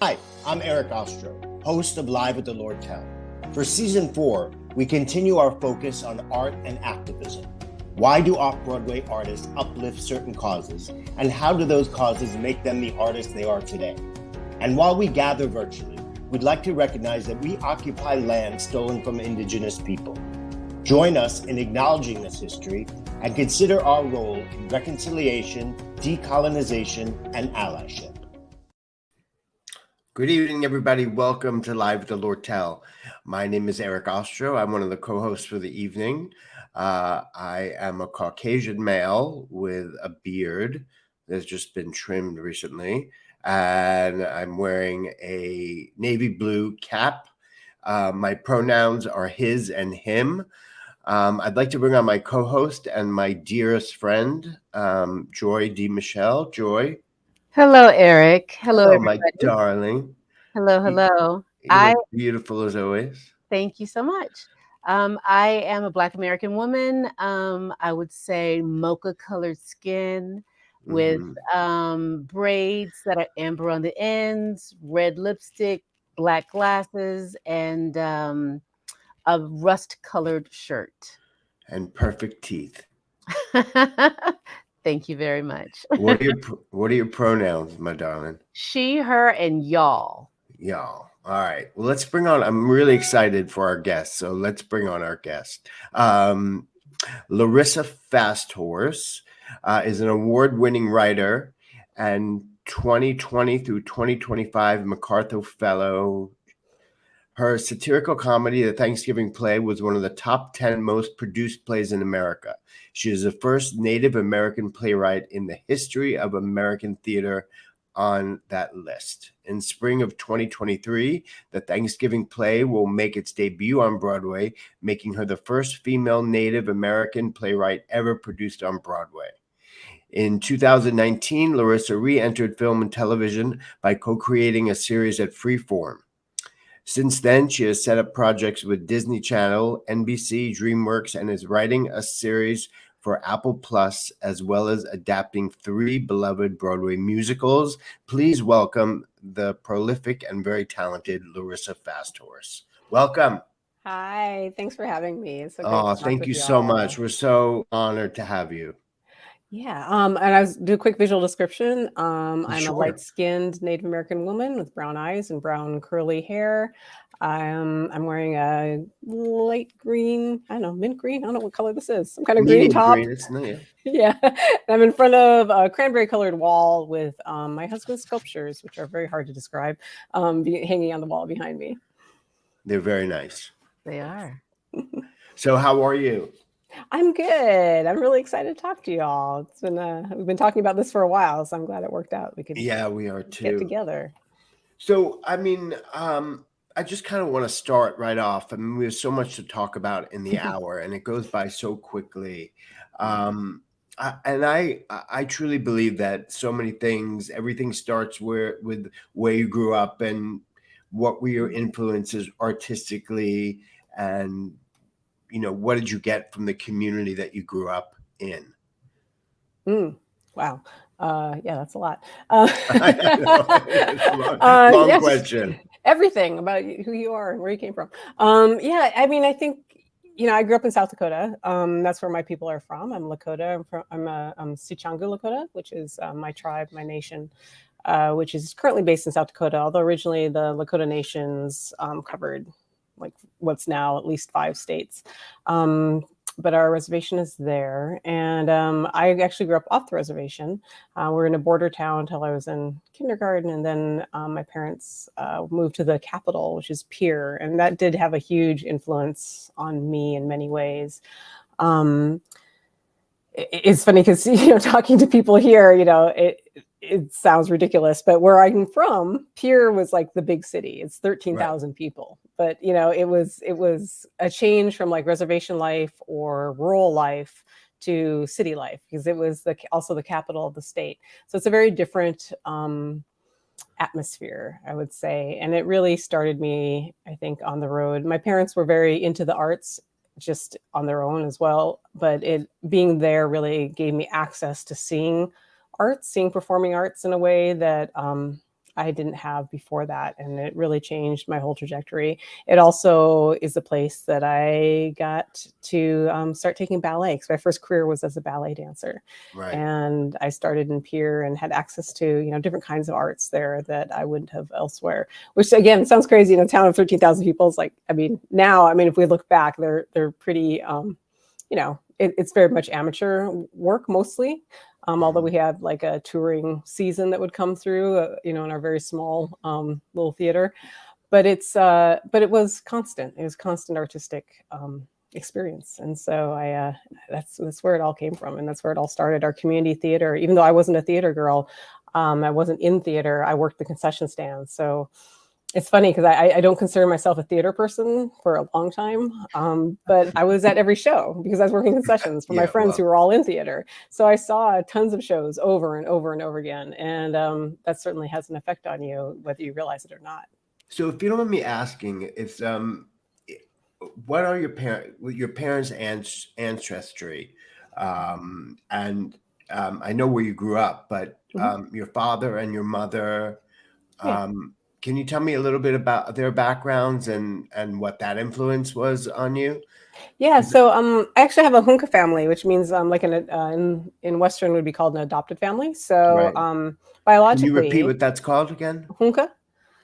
Hi, I'm Eric Ostro, host of Live at the Lortel. For season 4, we continue our focus on art and activism. Why do off-Broadway artists uplift certain causes, and how do those causes make them the artists they are today? And while we gather virtually, we'd like to recognize that we occupy land stolen from Indigenous people. Join us in acknowledging this history and consider our role in reconciliation, decolonization, and allyship. Good evening, everybody. Welcome to Live at the Lortel. My name is Eric Ostro. I'm one of the co-hosts for the evening. I am a Caucasian male with a beard that's just been trimmed recently, and I'm wearing a navy blue cap. My pronouns are his and him. I'd like to bring on my co-host and my dearest friend, Joy D. Michelle. Joy. Hello, Eric. Hello, everybody. My darling. Hello. You look beautiful as always. Thank you so much. I am a Black American woman. I would say mocha-colored skin with braids that are amber on the ends, red lipstick, black glasses, and a rust-colored shirt. And perfect teeth. Thank you very much. What are your pronouns, my darling? She, her, and y'all. Y'all. All right. Well, let's bring on. I'm really excited for our guest. So let's bring on our guest. Larissa FastHorse is an award-winning writer and 2020 through 2025 MacArthur Fellow. Her satirical comedy, The Thanksgiving Play, was one of the top 10 most produced plays in America. She is the first Native American playwright in the history of American theater on that list. In spring of 2023, The Thanksgiving Play will make its debut on Broadway, making her the first female Native American playwright ever produced on Broadway. In 2019, Larissa re-entered film and television by co-creating a series at Freeform. Since then, she has set up projects with Disney Channel, NBC, DreamWorks, and is writing a series for Apple Plus, as well as adapting 3 beloved Broadway musicals. Please welcome the prolific and very talented Larissa FastHorse. Welcome. Hi, thanks for having me. It's so great to talk thank with you y'all. so much. We're so honored to have you. Yeah, and I do a quick visual description. I'm Sure. a light-skinned Native American woman with brown eyes and brown curly hair. I'm wearing a light green, I don't know, mint green. I don't know what color this is. Some kind of green top. Green, it's nice. Yeah, I'm in front of a cranberry-colored wall with my husband's sculptures, which are very hard to describe, hanging on the wall behind me. They're very nice. They are. So how are you? I'm good. I'm really excited to talk to y'all. It's been we've been talking about this for a while, so I'm glad it worked out. We are too. Get together. So, I mean, I just kind of want to start right off. I mean, we have so much to talk about in the hour, and it goes by so quickly. I truly believe that so many things, everything starts with where you grew up and what were your influences artistically, and what did you get from the community that you grew up in? Wow. Yeah, that's a lot. Long question. Everything about who you are and where you came from. Yeah, I mean, I think, I grew up in South Dakota. That's where my people are from. I'm Lakota. I'm Sicangu Lakota, which is my tribe, my nation, which is currently based in South Dakota, although originally the Lakota nations covered like what's now at least 5 states. But our reservation is there. And I actually grew up off the reservation. We're in a border town until I was in kindergarten. And then my parents moved to the capital, which is Pierre. And that did have a huge influence on me in many ways. It's funny because, talking to people here, it sounds ridiculous, but where I'm from, Pierre was like the big city. It's 13,000 people, but it was a change from like reservation life or rural life to city life because it was also the capital of the state. So it's a very different atmosphere, I would say, and it really started me, I think, on the road. My parents were very into the arts, just on their own as well, but being there really gave me access to seeing performing arts in a way that I didn't have before that, and it really changed my whole trajectory. It also is a place that I got to start taking ballet, because my first career was as a ballet dancer. Right. And I started in Pier and had access to, you know, different kinds of arts there that I wouldn't have elsewhere, which again sounds crazy in a town of 13,000 people. It's like, I mean, now, I mean, if we look back, they're pretty, you know, it's very much amateur work mostly. Although we had like a touring season that would come through, you know, in our very small little theater, but it was constant. It was constant artistic experience, and so that's where it all came from, and that's where it all started. Our community theater. Even though I wasn't a theater girl, I wasn't in theater. I worked the concession stand, so. It's funny because I don't consider myself a theater person for a long time, but I was at every show because I was working concessions for my friends who were all in theater. So I saw tons of shows over and over and over again. And that certainly has an effect on you, whether you realize it or not. So if you don't mind me asking, if what are your parents' ancestry? And I know where you grew up, but your father and your mother, can you tell me a little bit about their backgrounds and what that influence was on you? Yeah, so I actually have a Hunka family, which means like in Western would be called an adopted family. So biologically, can you repeat what that's called again? Hunka.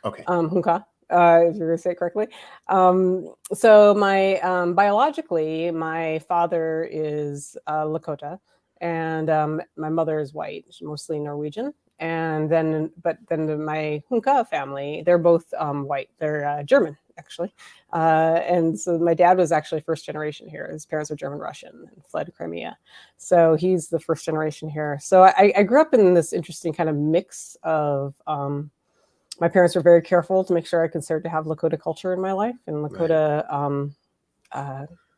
Okay. Hunka, if you're going to say it correctly. So my biologically, my father is Lakota, and my mother is white, mostly Norwegian. And then, my Hunka family, they're both white. They're German, actually. And so my dad was actually first generation here. His parents are German Russian and fled to Crimea. So he's the first generation here. So I grew up in this interesting kind of mix of, my parents were very careful to make sure I considered to have Lakota culture in my life and Lakota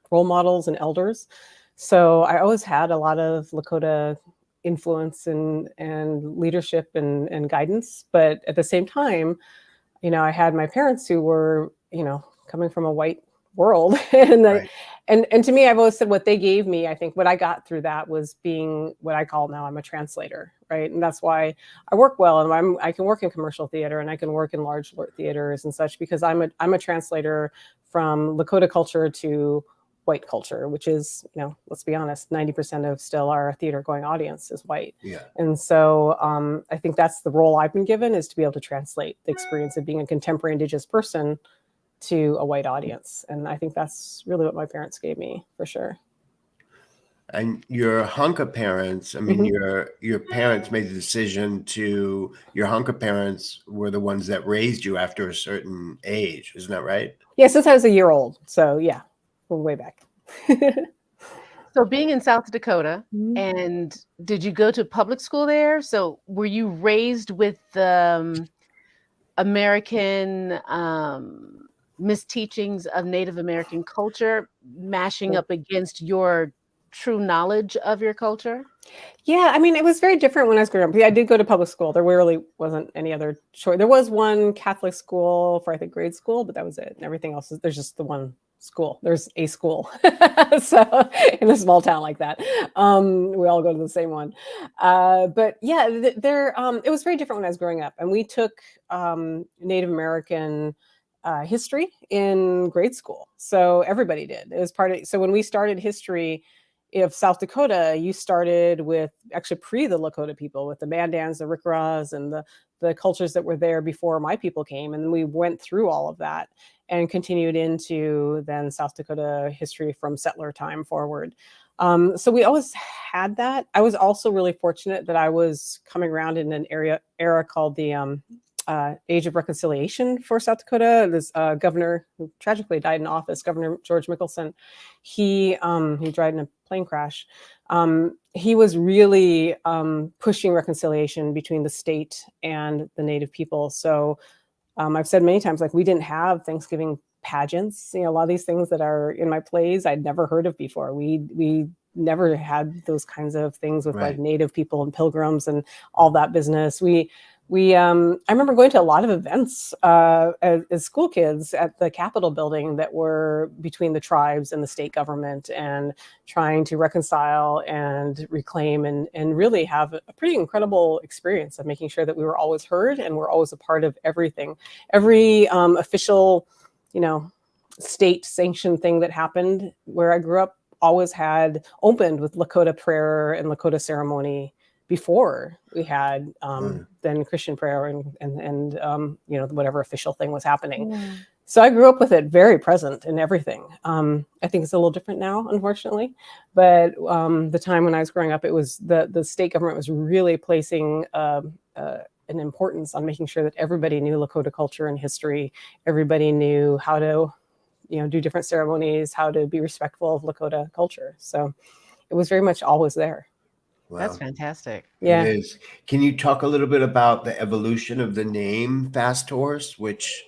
role models and elders. So I always had a lot of Lakota influence and leadership and guidance. But at the same time, you know, I had my parents who were, you know, coming from a white world. And and to me, I've always said what they gave me, I think what I got through that was being what I call now I'm a translator, right? And that's why I work well, and I can work in commercial theater and I can work in large theaters and such, because I'm a translator from Lakota culture to white culture, which is, you know, let's be honest, 90% of still our theater going audience is white. Yeah. And so I think that's the role I've been given, is to be able to translate the experience of being a contemporary Indigenous person to a white audience. And I think that's really what my parents gave me, for sure. And your Hunka parents, I mean, your parents made the decision your Hunka parents were the ones that raised you after a certain age. Isn't that right? Yeah, since I was a year old. So yeah, we're way back. So being in South Dakota, and did you go to public school there? So were you raised with American misteachings of Native American culture mashing up against your true knowledge of your culture? Yeah, I mean, it was very different when I was growing up. I did go to public school. There really wasn't any other choice. There was one Catholic school for, I think, grade school, but that was it. And everything else there's just the one school. There's a school. So in a small town like that, we all go to the same one. But yeah, it was very different when I was growing up. And we took Native American history in grade school. So everybody did. It was so when we started history of South Dakota, you started with actually the Lakota people, with the Mandans, the Rickaras, and the cultures that were there before my people came. And we went through all of that and continued into then South Dakota history from settler time forward. So we always had that. I was also really fortunate that I was coming around in an era called the Age of Reconciliation for South Dakota. This governor who tragically died in office, Governor George Mickelson, he died in a plane crash. He was really pushing reconciliation between the state and the Native people. So I've said many times, like, we didn't have Thanksgiving pageants. You know, a lot of these things that are in my plays I'd never heard of before. We never had those kinds of things with like Native people and pilgrims and all that business. We I remember going to a lot of events as school kids at the Capitol building that were between the tribes and the state government, and trying to reconcile and reclaim and really have a pretty incredible experience of making sure that we were always heard and we're always a part of everything. Every official, state sanctioned thing that happened where I grew up always had opened with Lakota prayer and Lakota ceremony before we had then Christian prayer and whatever official thing was happening. Yeah. So I grew up with it very present in everything. I think it's a little different now, unfortunately, but the time when I was growing up, it was the state government was really placing an importance on making sure that everybody knew Lakota culture and history. Everybody knew how to do different ceremonies, how to be respectful of Lakota culture. So it was very much always there. Wow. That's fantastic. Yeah. It is. Can you talk a little bit about the evolution of the name FastHorse, which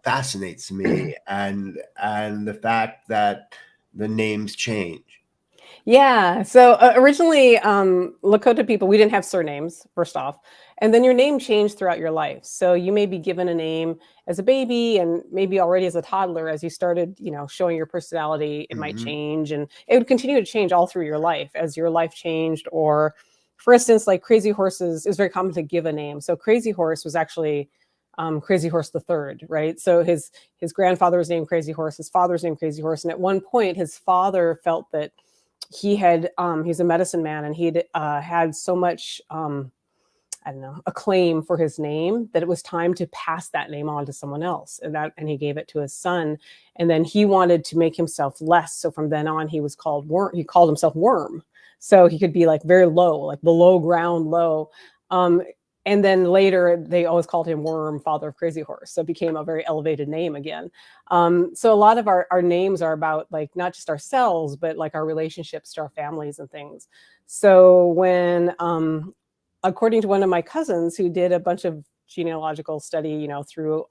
fascinates me, and the fact that the names change? Yeah. So originally, Lakota people, we didn't have surnames, first off. And then your name changed throughout your life. So you may be given a name as a baby, and maybe already as a toddler, as you started, showing your personality, it might change. And it would continue to change all through your life as your life changed. Or, for instance, like Crazy Horses, is very common to give a name. So Crazy Horse was actually Crazy Horse the Third, right? So his grandfather was named Crazy Horse, his father's named Crazy Horse. And at one point, his father felt that he's a medicine man, and he'd had so much acclaim for his name that it was time to pass that name on to someone else, and he gave it to his son. And then he wanted to make himself less, so from then on he called himself Worm, so he could be like very low, like below ground low. And then later they always called him Worm, father of Crazy Horse. So it became a very elevated name again. So a lot of our names are about like not just ourselves, but like our relationships to our families and things. So when, according to one of my cousins who did a bunch of genealogical study, through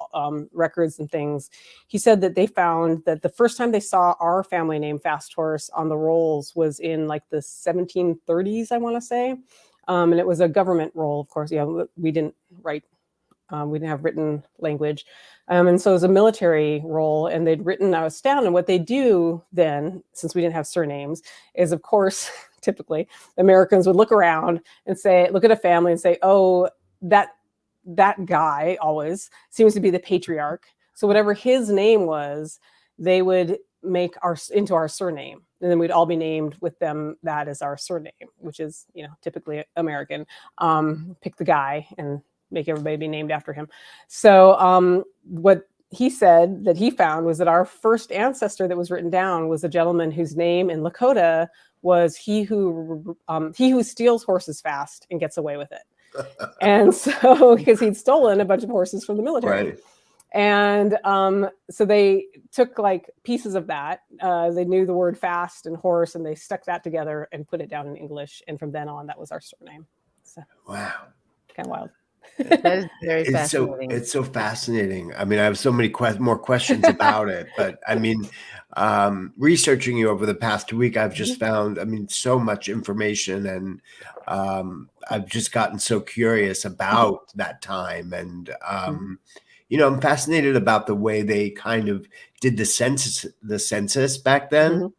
records and things, he said that they found that the first time they saw our family name FastHorse on the rolls was in like the 1730s, I want to say. And it was a government roll, of course. We didn't write, we didn't have written language. And so it was a military roll, and they'd written us down. And what they do then, since we didn't have surnames, is, of course, typically Americans would look around and look at a family and say, oh, that guy always seems to be the patriarch. So whatever his name was, they would make into our surname. And then we'd all be named with them that as our surname, which is, typically American. Pick the guy and make everybody be named after him. So what he said that he found was that our first ancestor that was written down was a gentleman whose name in Lakota was he who steals horses fast and gets away with it. And so, because he'd stolen a bunch of horses from the military. Right. And so they took like pieces of that. They knew the word fast and horse, and they stuck that together and put it down in English. And from then on, that was our surname. So Wow. Kind of wild. That is very fascinating. It's so fascinating. I mean, I have so many more questions about it, but I mean, researching you over the past week, I've just found, so much information, and I've just gotten so curious about that time. And, I'm fascinated about the way they kind of did the census back then.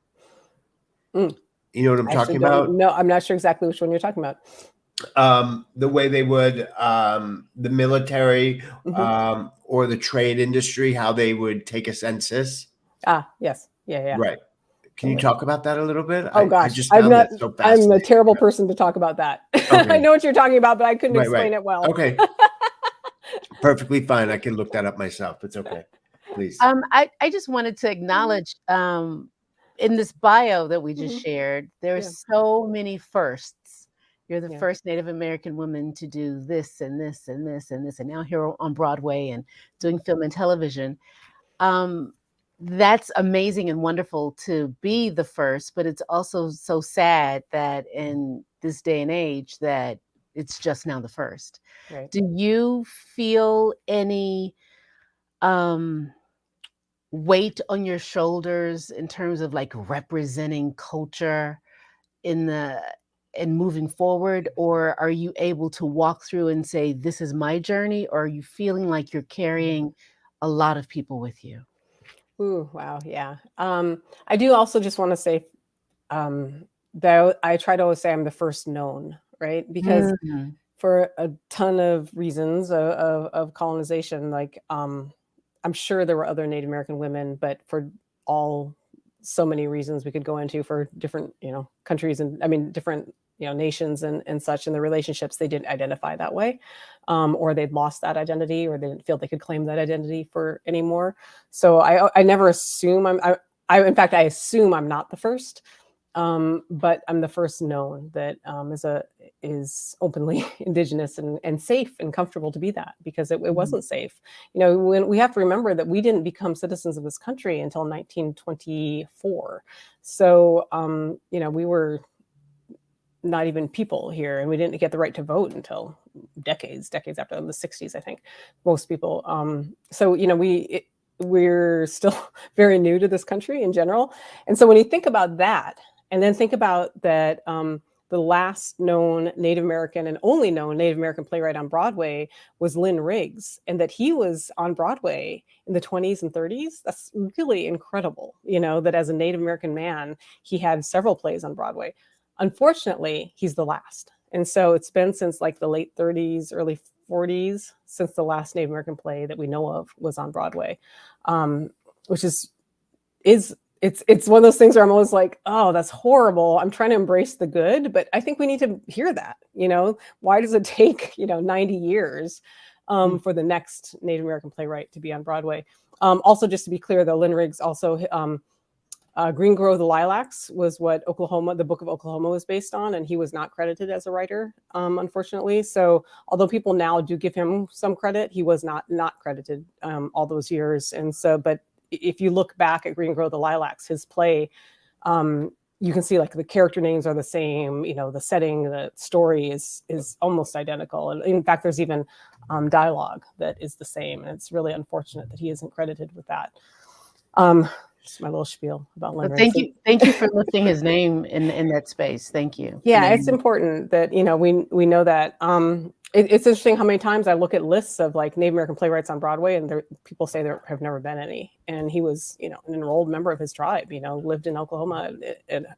You know what I'm talking about? No, I'm not sure exactly which one you're talking about. The way they would, the military, or the trade industry, how they would take a census. Yes. Yeah. Right. Can you talk about that a little bit? Oh gosh, I just found that so fascinating. I'm a terrible person to talk about that. Okay. I know what you're talking about, but I couldn't explain it well. Okay. Perfectly fine. I can look that up myself. It's okay. Please. I just wanted to acknowledge in this bio that we just shared, there's so many firsts. You're the first Native American woman to do this and this and this and this, and now here on Broadway and doing film and television. That's amazing and wonderful to be the first, but it's also so sad that in this day and age that it's just now the first. Right. Do you feel any weight on your shoulders in terms of like representing culture in the and moving forward, or are you able to walk through and say, this is my journey, or are you feeling like you're carrying a lot of people with you? Ooh, wow, yeah. I do also just want to say that I try to always say I'm the first known, right? Because Mhm. for a ton of reasons of colonization, like I'm sure there were other Native American women, but for all so many reasons we could go into for different, countries and I mean different, nations and such and the relationships, they didn't identify that way, or they'd lost that identity, or they didn't feel they could claim that identity for anymore. So I never assume I in fact I assume I'm not the first, but I'm the first known that is openly indigenous and safe and comfortable to be that, because it wasn't safe. When we have to remember that we didn't become citizens of this country until 1924, so we were not even people here, and we didn't get the right to vote until decades after, in the 60s, I think, most people. So we're still very new to this country in general, and so when you think about that, and then think about that, the last known Native American and only known Native American playwright on Broadway was Lynn Riggs, and that he was on Broadway in the 20s and 30s. That's really incredible, that as a Native American man, he had several plays on Broadway. Unfortunately, he's the last. And so it's been since like the late 30s, early 40s, since the last Native American play that we know of was on Broadway, which is it's one of those things where I'm always like, oh, that's horrible. I'm trying to embrace the good, but I think we need to hear that. Why does it take 90 years for the next Native American playwright to be on Broadway? Also, just to be clear, though, Lynn Riggs also. Green Grow the Lilacs was what the Book of Oklahoma was based on, and he was not credited as a writer, unfortunately. So although people now do give him some credit, he was not credited all those years. And so, but if you look back at Green Grow the Lilacs, his play, you can see like the character names are the same, the setting, the story is almost identical. And in fact, there's even dialogue that is the same. And it's really unfortunate that he isn't credited with that. Just my little spiel about Lynn Riggs. Thank you for lifting his name in that space. Thank you. Yeah, it's important that we know that. It's interesting how many times I look at lists of like Native American playwrights on Broadway, and people say there have never been any. And he was, an enrolled member of his tribe. Lived in Oklahoma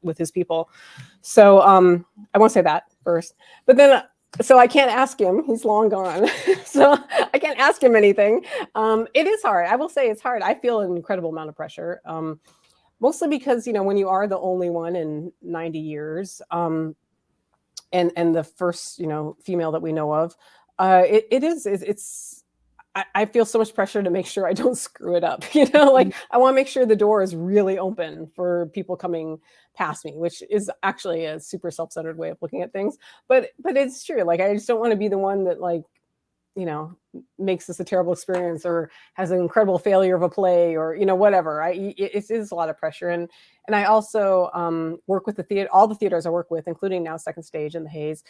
with his people. So I won't say that first, but then. So I can't ask him. He's long gone. So I can't ask him anything. It is hard. I will say it's hard. I feel an incredible amount of pressure, mostly because, when you are the only one in 90 years and the first, female that we know of, I feel so much pressure to make sure I don't screw it up. Like I want to make sure the door is really open for people coming past me, which is actually a super self-centered way of looking at things. But it's true. Like I just don't want to be the one that makes this a terrible experience or has an incredible failure of a play or, whatever. It is a lot of pressure. And I also work with the theater, all the theaters I work with, including now Second Stage and the Hayes.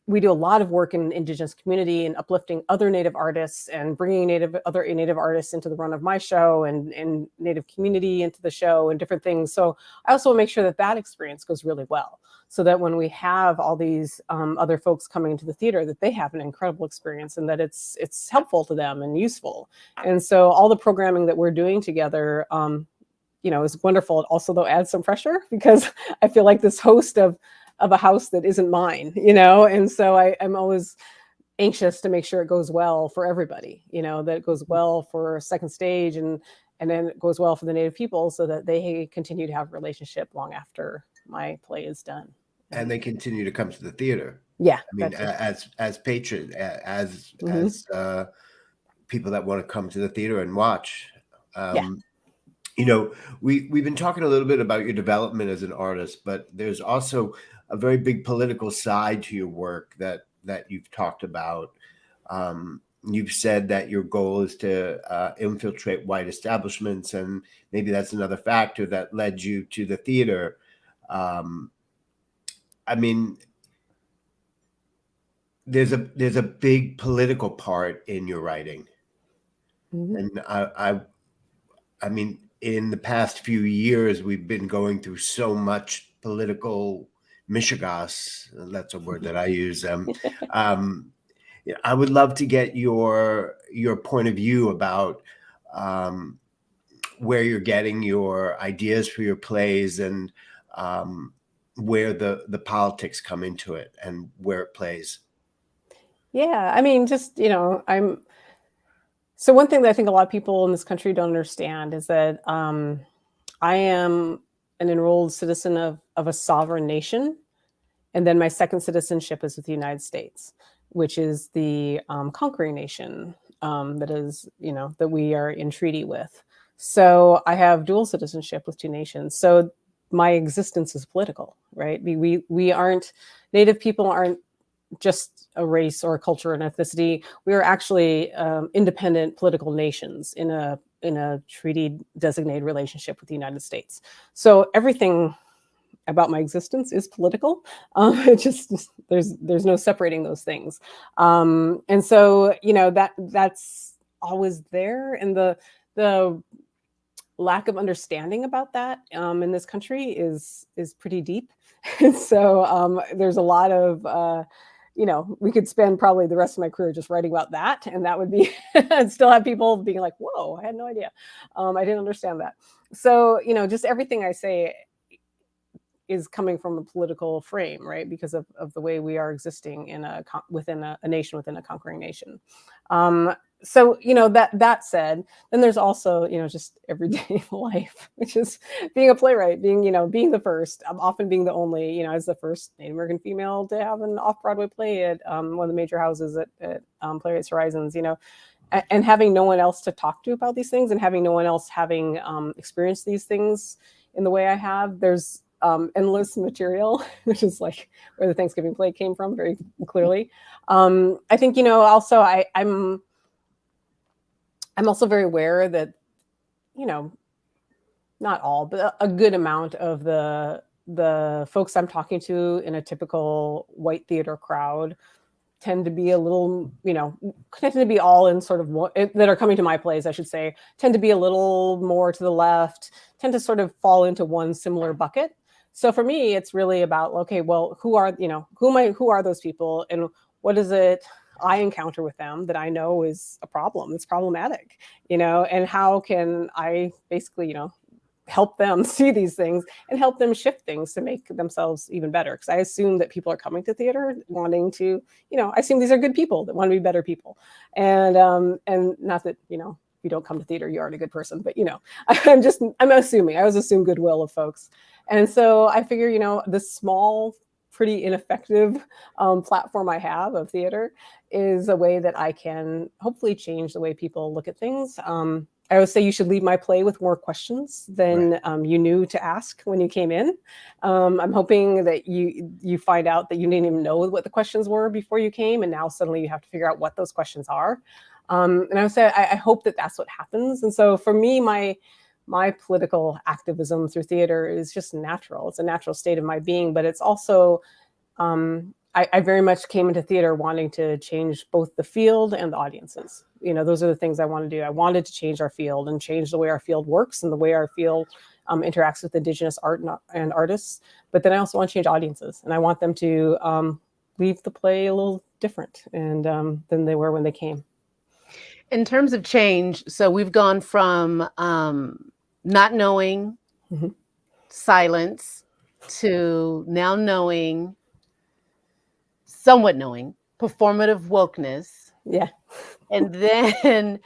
We do a lot of work in Indigenous community and uplifting other Native artists and bringing other Native artists into the run of my show and Native community into the show and different things. So I also want to make sure that experience goes really well, so that when we have all these other folks coming into the theater, that they have an incredible experience and that it's helpful to them and useful. And so all the programming that we're doing together, is wonderful. It also, though, adds some pressure because I feel like this host of a house that isn't mine, and so I'm always anxious to make sure it goes well for everybody, that it goes well for Second Stage and then it goes well for the Native people so that they continue to have a relationship long after my play is done. And they continue to come to the theater. Yeah. I mean, as patrons, as people that want to come to the theater and watch. We've been talking a little bit about your development as an artist, but there's also a very big political side to your work that you've talked about. You've said that your goal is to infiltrate white establishments, and maybe that's another factor that led you to the theater. I mean, there's a big political part in your writing, and I mean, in the past few years, we've been going through so much political mishigas. That's a word that I use. I would love to get your point of view about where you're getting your ideas for your plays, and where the politics come into it and where it plays. Yeah, I mean, just, so one thing that I think a lot of people in this country don't understand is that I am an enrolled citizen of a sovereign nation. And then my second citizenship is with the United States, which is the conquering nation that is, that we are in treaty with. So I have dual citizenship with two nations. So my existence is political, right? We aren't, Native people aren't just a race or a culture and ethnicity. We are actually independent political nations in a treaty designated relationship with the United States. So everything about my existence is political. It just, there's no separating those things. And so, that's always there. And the lack of understanding about that in this country is pretty deep. And so there's a lot of, we could spend probably the rest of my career just writing about that. And that would be, and still have people being like, whoa, I had no idea. I didn't understand that. So, just everything I say is coming from a political frame, right? Because of the way we are existing within a nation, within a conquering nation. So, that said, then there's also, just everyday life, which is being a playwright, being the first, often being the only, as the first Native American female to have an off-Broadway play at one of the major houses at Playwrights Horizons, and having no one else to talk to about these things, and having no one else having experienced these things in the way I have. There's endless material, which is like where the Thanksgiving play came from very clearly. I think, also I'm also very aware that, not all, but a good amount of the folks I'm talking to in a typical white theater crowd tend to be a little, tend to be all in sort of that are coming to my plays, I should say, tend to be a little more to the left, tend to sort of fall into one similar bucket. So for me, it's really about, okay, well, who are those people, and what is it I encounter with them that I know is a problem, it's problematic, and how can I basically, help them see these things and help them shift things to make themselves even better. Because I assume that people are coming to theater wanting to, I assume these are good people that want to be better people. And not that, if you don't come to theater, you aren't a good person, but, I'm assuming, I always assume goodwill of folks. And so I figure, this small, pretty ineffective platform I have of theater is a way that I can hopefully change the way people look at things. I always say you should leave my play with more questions than you knew to ask when you came in. I'm hoping that you find out that you didn't even know what the questions were before you came, and now suddenly you have to figure out what those questions are. And I would say I hope that that's what happens. And so for me, my political activism through theater is just natural. It's a natural state of my being, but it's also, I very much came into theater wanting to change both the field and the audiences. Those are the things I want to do. I wanted to change our field and change the way our field works and the way our field interacts with Indigenous art and artists. But then I also want to change audiences, and I want them to leave the play a little different than they were when they came. In terms of change, so we've gone from not knowing, silence, to now knowing, somewhat knowing, performative wokeness. Yeah. And then in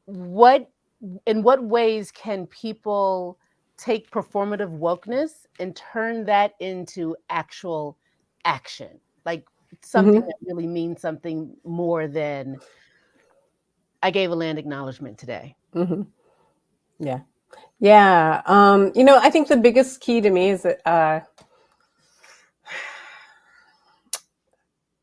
what ways can people take performative wokeness and turn that into actual action? Like something that really means something more than I gave a land acknowledgement today. Yeah. Yeah. I think the biggest key to me is that,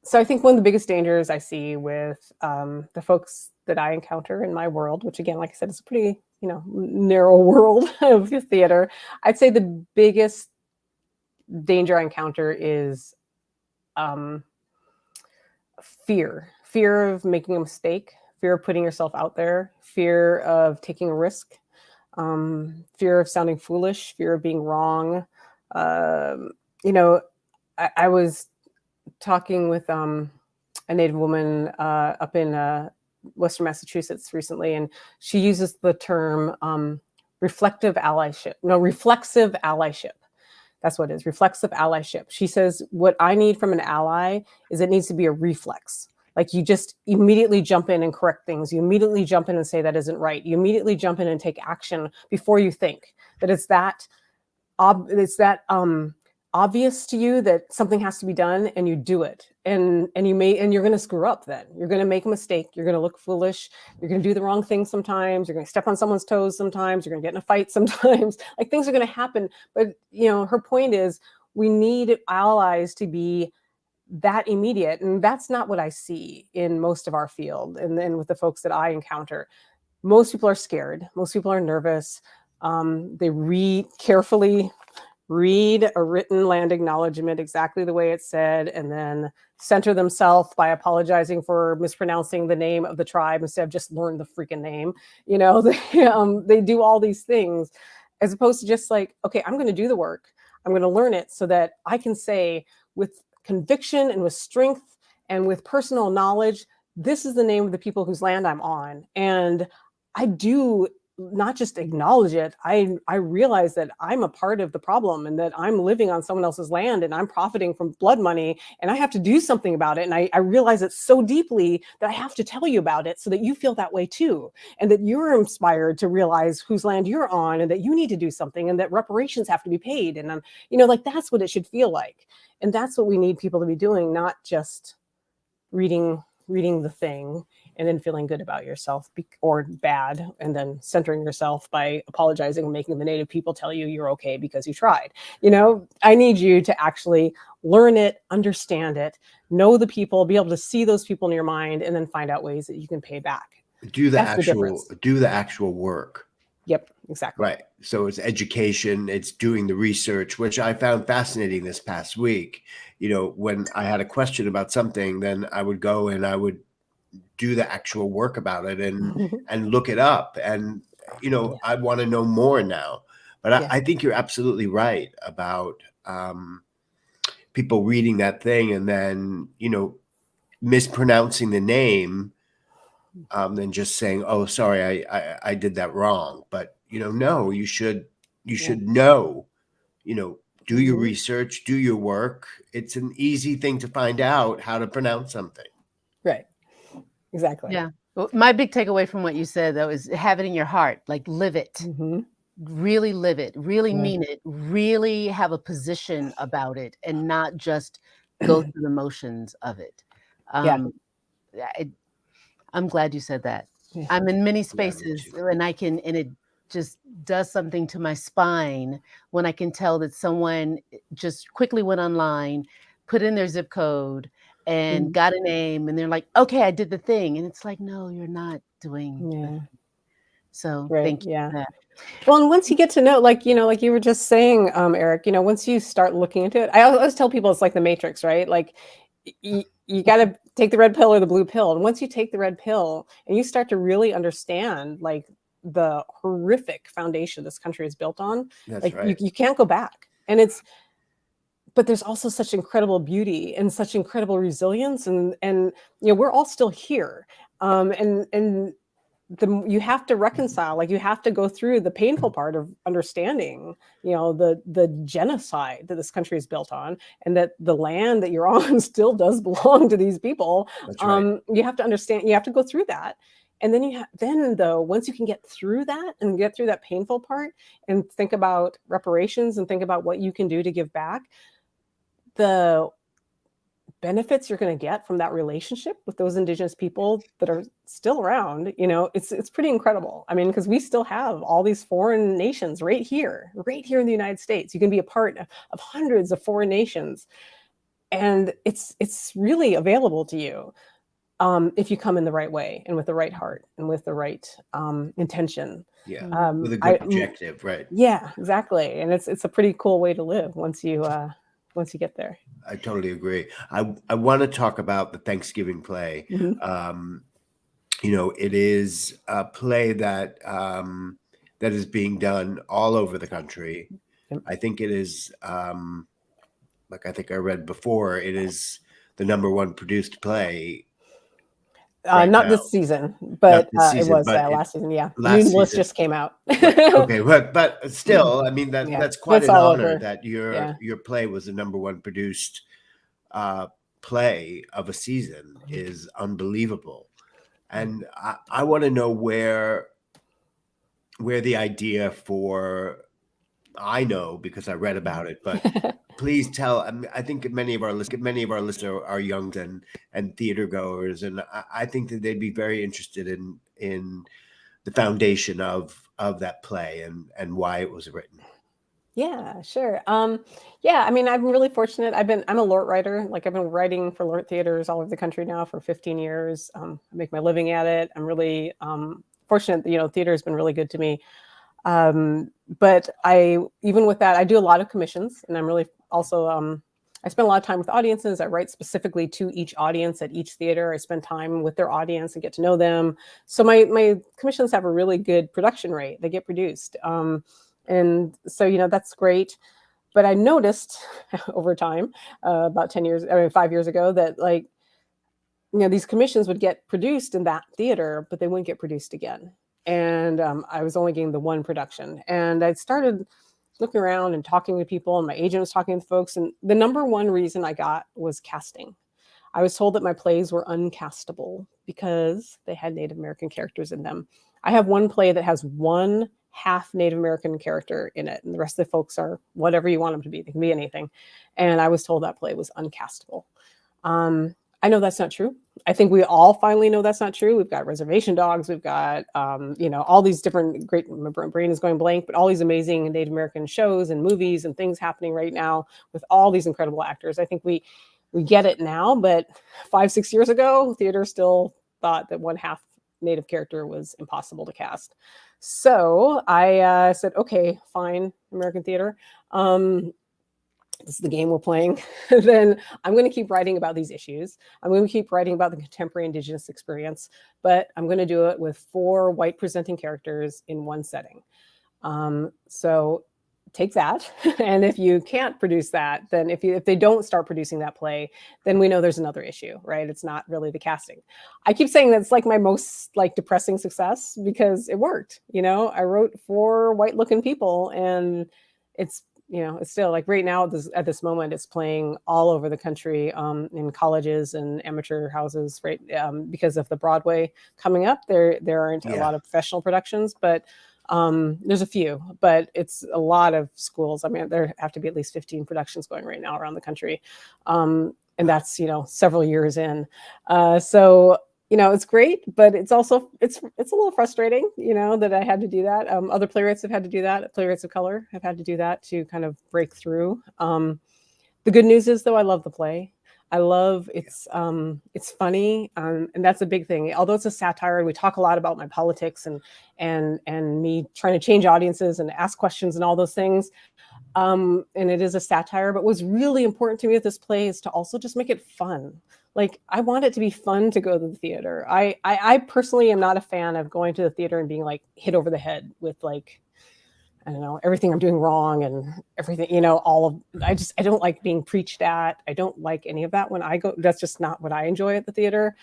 so I think one of the biggest dangers I see with the folks that I encounter in my world, which again, like I said, is a pretty, narrow world of theater. I'd say the biggest danger I encounter is fear of making a mistake, fear of putting yourself out there, fear of taking a risk, fear of sounding foolish, fear of being wrong. I was talking with a Native woman up in Western Massachusetts recently, and she uses the term reflective allyship. No, reflexive allyship. That's what it is, reflexive allyship. She says, what I need from an ally is it needs to be a reflex. Like you just immediately jump in and correct things. You immediately jump in and say that isn't right. You immediately jump in and take action before you think. That it's that obvious to you that something has to be done, and you do it. And you're going to screw up. Then you're going to make a mistake. You're going to look foolish. You're going to do the wrong thing sometimes. You're going to step on someone's toes sometimes. You're going to get in a fight sometimes. Like things are going to happen. But her point is we need allies to be that immediate, and that's not what I see in most of our field. And then with the folks that I encounter, most people are scared. Most people are nervous. They carefully read a written land acknowledgement exactly the way it's said, and then center themselves by apologizing for mispronouncing the name of the tribe instead of just learn the freaking name. They do all these things as opposed to just like, okay, I'm going to do the work. I'm going to learn it so that I can say with conviction and with strength and with personal knowledge, this is the name of the people whose land I'm on. And I do not just acknowledge it, I realize that I'm a part of the problem and that I'm living on someone else's land and I'm profiting from blood money and I have to do something about it. And I realize it so deeply that I have to tell you about it so that you feel that way too. And that you're inspired to realize whose land you're on and that you need to do something and that reparations have to be paid. And like that's what it should feel like. And that's what we need people to be doing, not just reading the thing and then feeling good about yourself or bad, and then centering yourself by apologizing and making the Native people tell you you're okay because you tried. I need you to actually learn it, understand it, know the people, be able to see those people in your mind, and then find out ways that you can pay back. Do the actual work. Yep, exactly. Right. So it's education, it's doing the research, which I found fascinating this past week. When I had a question about something, then I would go and I would do the actual work about it and look it up. And, I want to know more now. But I think you're absolutely right about people reading that thing and then, mispronouncing the name, than just saying, oh, sorry, I did that wrong. But, no, you should know, do your research, do your work. It's an easy thing to find out how to pronounce something. Right. Exactly. Yeah. Well, my big takeaway from what you said, though, is have it in your heart, like live it, really live it, really mean it, really have a position about it and not just go through the motions of it. I'm glad you said that. Yeah. I'm in many spaces and it just does something to my spine when I can tell that someone just quickly went online, put in their zip code, and got a name, and they're like, okay, I did the thing. And it's like, no, you're not doing the So thank you for that. Well, and once you get to know, like you were just saying, Eric, once you start looking into it, I always tell people it's like the Matrix, right? Like you got to take the red pill or the blue pill. And once you take the red pill and you start to really understand like the horrific foundation this country is built on, you can't go back. And but there's also such incredible beauty and such incredible resilience. And we're all still here. You have to reconcile, like you have to go through the painful part of understanding, the genocide that this country is built on, and that the land that you're on still does belong to these people. That's right. You have to understand, you have to go through that. And then once you can get through that and get through that painful part and think about reparations and think about what you can do to give back, the benefits you're going to get from that relationship with those Indigenous people that are still around, it's pretty incredible. I mean, because we still have all these foreign nations right here in the United States. You can be a part of hundreds of foreign nations, and it's really available to you if you come in the right way and with the right heart and with the right intention. Yeah, with a good objective, right? Yeah, exactly. And it's a pretty cool way to live once you get there. I totally agree. I want to talk about the Thanksgiving play. It is a play that is being done all over the country. I think it is like I think I read before, it is the #1 produced play right Not now. this season, Not but this it season, was but last season. Yeah, the last new list season. just came out. Right. Okay. But still, I mean, Yeah, that's quite it's an all honor over. that Yeah. your play was the #1 produced play of a season is unbelievable. And I want to know where the idea for, I know because I read about it, but please tell. I mean, I think many of our listeners are young and theater goers, and I think that they'd be very interested in the foundation of that play and why it was written. Yeah, sure. Yeah, I mean, I'm really fortunate. I'm a Lort writer. Like I've been writing for Lort theaters all over the country now for 15 years. I make my living at it. I'm really fortunate. Theater has been really good to me. But even with that, I do a lot of commissions, and I'm really also I spend a lot of time with audiences. I write specifically to each audience at each theater. I spend time with their audience and get to know them. So my commissions have a really good production rate. They get produced. And so, that's great. But I noticed over time, about 5 years ago, that these commissions would get produced in that theater, but they wouldn't get produced again. And I was only getting the one production. And I started looking around and talking to people, and my agent was talking to folks. And the #1 reason I got was casting. I was told that my plays were uncastable because they had Native American characters in them. I have one play that has one half Native American character in it, and the rest of the folks are whatever you want them to be. They can be anything. And I was told that play was uncastable. I know that's not true. I think we all finally know that's not true. We've got Reservation Dogs. We've got, all these different great, my brain is going blank, but all these amazing Native American shows and movies and things happening right now with all these incredible actors. I think we get it now, but 5-6 years ago, theater still thought that one half Native character was impossible to cast. So I said, okay, fine, American theater. This is the game we're playing. Then I'm going to keep writing about these issues. I'm going to keep writing about the contemporary Indigenous experience, but I'm going to do it with 4 white presenting characters in one setting. So take that. And if you can't produce that, then if they don't start producing that play, then we know there's another issue, right? It's not really the casting. I keep saying that's like my most depressing success because it worked. I wrote 4 white looking people, and it's still right now at this moment, it's playing all over the country, in colleges and amateur houses, right? Because of the Broadway coming up, there aren't a lot of professional productions, but there's a few, but it's a lot of schools. I mean, there have to be at least 15 productions going right now around the country. And that's, several years in. So it's great, but it's also, it's a little frustrating, that I had to do that. Other playwrights have had to do that. Playwrights of color have had to do that to kind of break through. The good news is, though, I love the play. I love it's funny, and that's a big thing. Although it's a satire, and we talk a lot about my politics and me trying to change audiences and ask questions and all those things. And it is a satire, but what's really important to me with this play is to also just make it fun. I want it to be fun to go to the theater. I personally am not a fan of going to the theater and being hit over the head with I don't know, everything I'm doing wrong and everything, I don't like being preached at. I don't like any of that when I go. That's just not what I enjoy at the theater.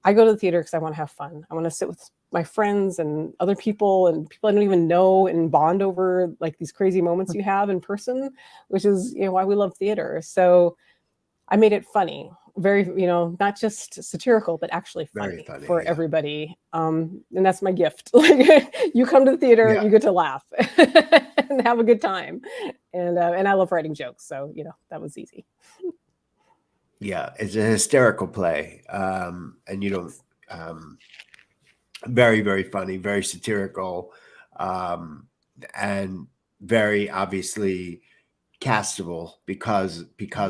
I go to the theater because I want to have fun. I want to sit with my friends and other people and people I don't even know and bond over these crazy moments you have in person, which is, why we love theater. So I made it funny, very, not just satirical, but actually funny for everybody. And that's my gift. You come to the theater, you get to laugh and have a good time. And I love writing jokes. So, that was easy. Yeah, it's a hysterical play. And very, very funny, very satirical, and very obviously castable because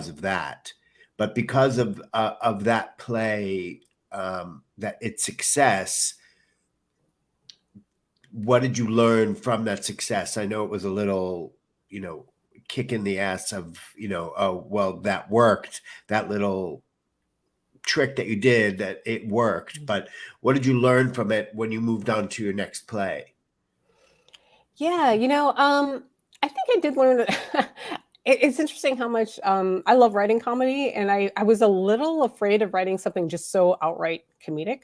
of that. But because of that play, that its success, what did you learn from that success? I know it was a little, kick in the ass of, oh, well, that worked. That little trick that you did, that it worked. But what did you learn from it when you moved on to your next play? Yeah, I think I did learn that It's interesting how much I love writing comedy, and I was a little afraid of writing something just so outright comedic.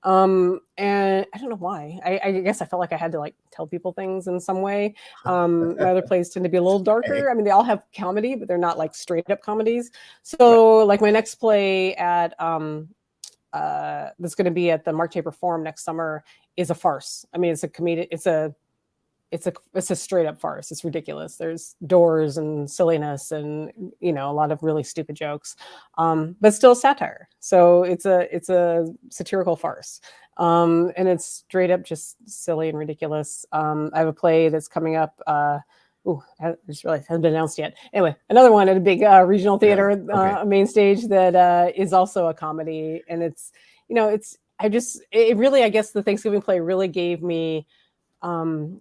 And I don't know why. I guess I felt like I had to like tell people things in some way. My other plays tend to be a little Okay. darker. I mean, they all have comedy, but they're not like straight up comedies. So like my next play at that's going to be at the Mark Taper Forum next summer is a farce. I mean, it's a comedic. It's a straight up farce. It's ridiculous. There's doors and silliness and a lot of really stupid jokes, but still satire. So it's a satirical farce, and it's straight up just silly and ridiculous. I have a play that's coming up. I just realized it hasn't been announced yet. Anyway, another one at a big regional theater, okay. main stage that is also a comedy, and it really, I guess the Thanksgiving play really gave me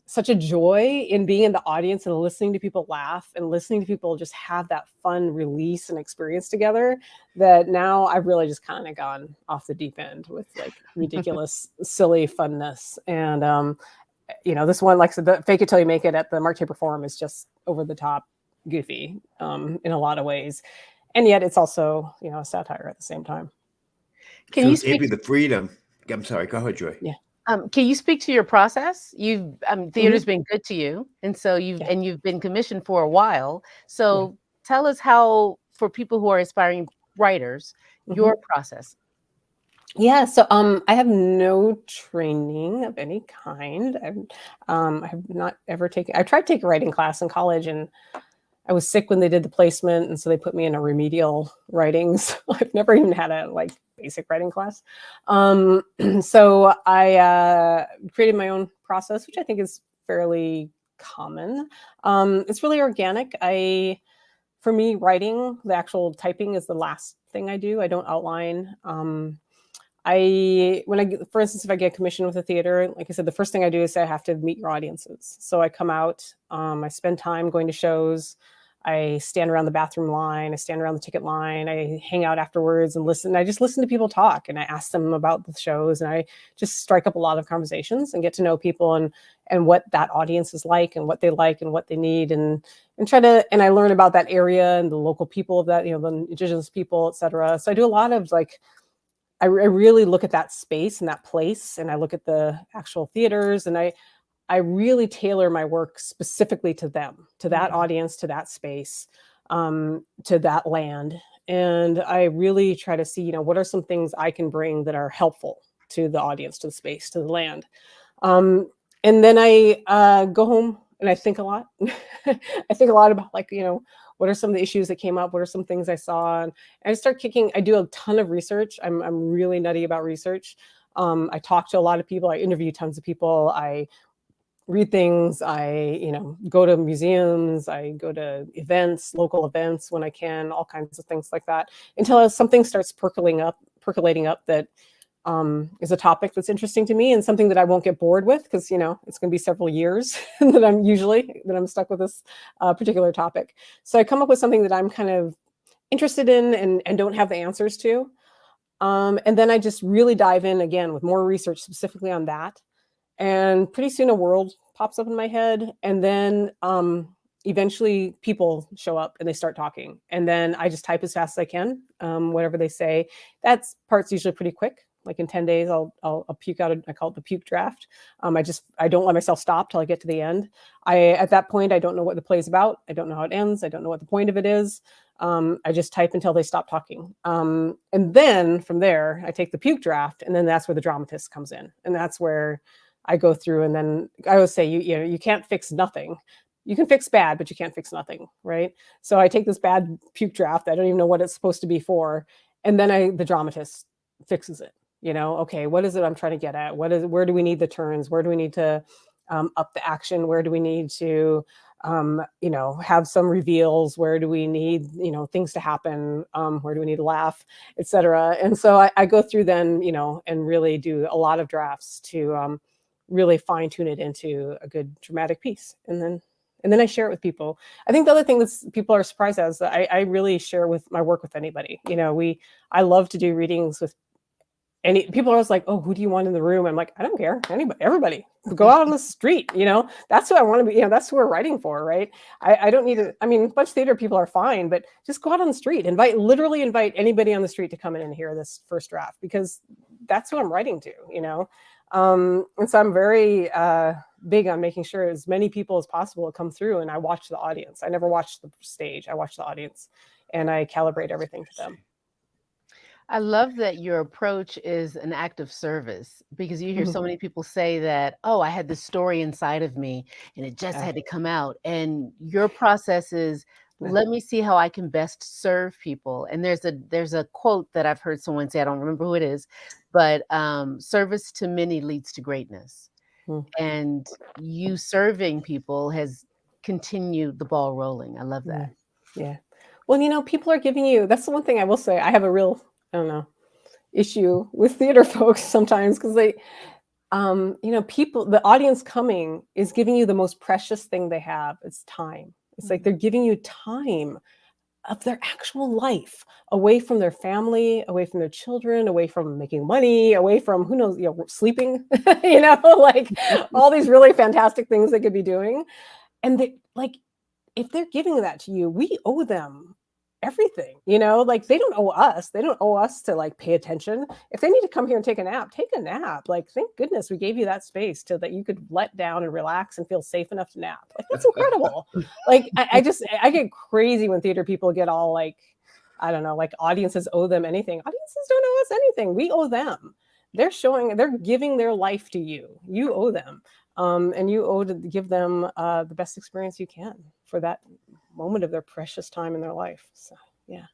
such a joy in being in the audience and listening to people laugh and listening to people just have that fun release and experience together, that now I've really just kind of gone off the deep end with like ridiculous, silly funness. And, this one, like I said, the Fake It Till You Make It at the Mark Taper Forum is just over the top goofy in a lot of ways. And yet it's also, a satire at the same time. Can So you it gave speak? you the freedom. I'm sorry. Go ahead, Joy. Yeah. Can you speak to your process? You've theater's Mm-hmm. been good to you, and so Yeah. you've been commissioned for a while. So tell us how, for people who are aspiring writers, your process. Yeah, so I have no training of any kind. I have not ever taken. I tried to take a writing class in college, and I was sick when they did the placement, and so they put me in a remedial writing. So I've never even had a like basic writing class. So I created my own process, which I think is fairly common. It's really organic. For me, writing, the actual typing is the last thing I do. I don't outline. For instance, if I get commissioned with a theater, like I said, the first thing I do is say I have to meet your audiences. So I come out, I spend time going to shows. I stand around the bathroom line. I stand around the ticket line. I hang out afterwards and listen. I just listen to people talk, and I ask them about the shows, and I just strike up a lot of conversations and get to know people and what that audience is like and what they need, and I learn about that area and the local people of that, the indigenous people, et cetera. So I do a lot of like, I really look at that space and that place, and I look at the actual theaters, and I really tailor my work specifically to them, to that audience, to that space, to that land. And I really try to see, what are some things I can bring that are helpful to the audience, to the space, to the land. And then I go home and I think a lot. I think a lot about like, what are some of the issues that came up? What are some things I saw? And I start I do a ton of research. I'm really nutty about research. I talk to a lot of people. I interview tons of people. I read things. I, go to museums. I go to events, local events when I can, all kinds of things like that, until something starts percolating up that is a topic that's interesting to me and something that I won't get bored with, because it's going to be several years that I'm stuck with this particular topic. So I come up with something that I'm kind of interested in and don't have the answers to. And then I just really dive in again with more research specifically on that. And pretty soon a world pops up in my head. And then eventually people show up and they start talking. And then I just type as fast as I can, whatever they say. That part's usually pretty quick. Like in 10 days, I'll puke out. I call it the puke draft. I don't let myself stop till I get to the end. At that point, I don't know what the play's about. I don't know how it ends. I don't know what the point of it is. I just type until they stop talking. And then from there, I take the puke draft, and then that's where the dramatist comes in. And that's where I go through. And then I always say, you can't fix nothing. You can fix bad, but you can't fix nothing, right? So I take this bad puke draft. I don't even know what it's supposed to be for. And then the dramatist fixes it. Okay, what is it I'm trying to get at? Where do we need the turns? Where do we need to up the action? Where do we need to, have some reveals? Where do we need, things to happen? Where do we need to laugh, etc. And so I go through then, and really do a lot of drafts to really fine tune it into a good dramatic piece. And then I share it with people. I think the other thing that people are surprised at is that I really share with my work with anybody. I love to do readings with people are always like, oh, who do you want in the room? I'm like, I don't care. Anybody, everybody, go out on the street. That's who I want to be. That's who we're writing for, right? I don't need to. I mean, a bunch of theater people are fine, but just go out on the street. Literally invite anybody on the street to come in and hear this first draft, because that's who I'm writing to. And so I'm very big on making sure as many people as possible come through, and I watch the audience. I never watch the stage. I watch the audience, and I calibrate everything to them. I love that your approach is an act of service, because you hear so many people say that, oh, I had this story inside of me and it just had to come out. And your process is, let me see how I can best serve people. And there's a quote that I've heard someone say, I don't remember who it is, but service to many leads to greatness. And you serving people has continued the ball rolling. I love that. Yeah. Well, people are giving you, that's the one thing I will say. I have a real, I don't know, issue with theater folks sometimes, because they, people, the audience coming is giving you the most precious thing they have. It's time. It's like they're giving you time of their actual life, away from their family, away from their children, away from making money, away from, who knows, sleeping, like all these really fantastic things they could be doing. And they, like, if they're giving that to you, we owe them everything, like they don't owe us to like pay attention. If they need to come here and take a nap. Like, thank goodness we gave you that space so that you could let down and relax and feel safe enough to nap. Like, that's incredible. Like, I get crazy when theater people get all like, I don't know, like audiences owe them anything. Audiences don't owe us anything. We owe them. They're giving their life to you. You owe them. And you owe to give them the best experience you can for that moment of their precious time in their life. So, yeah.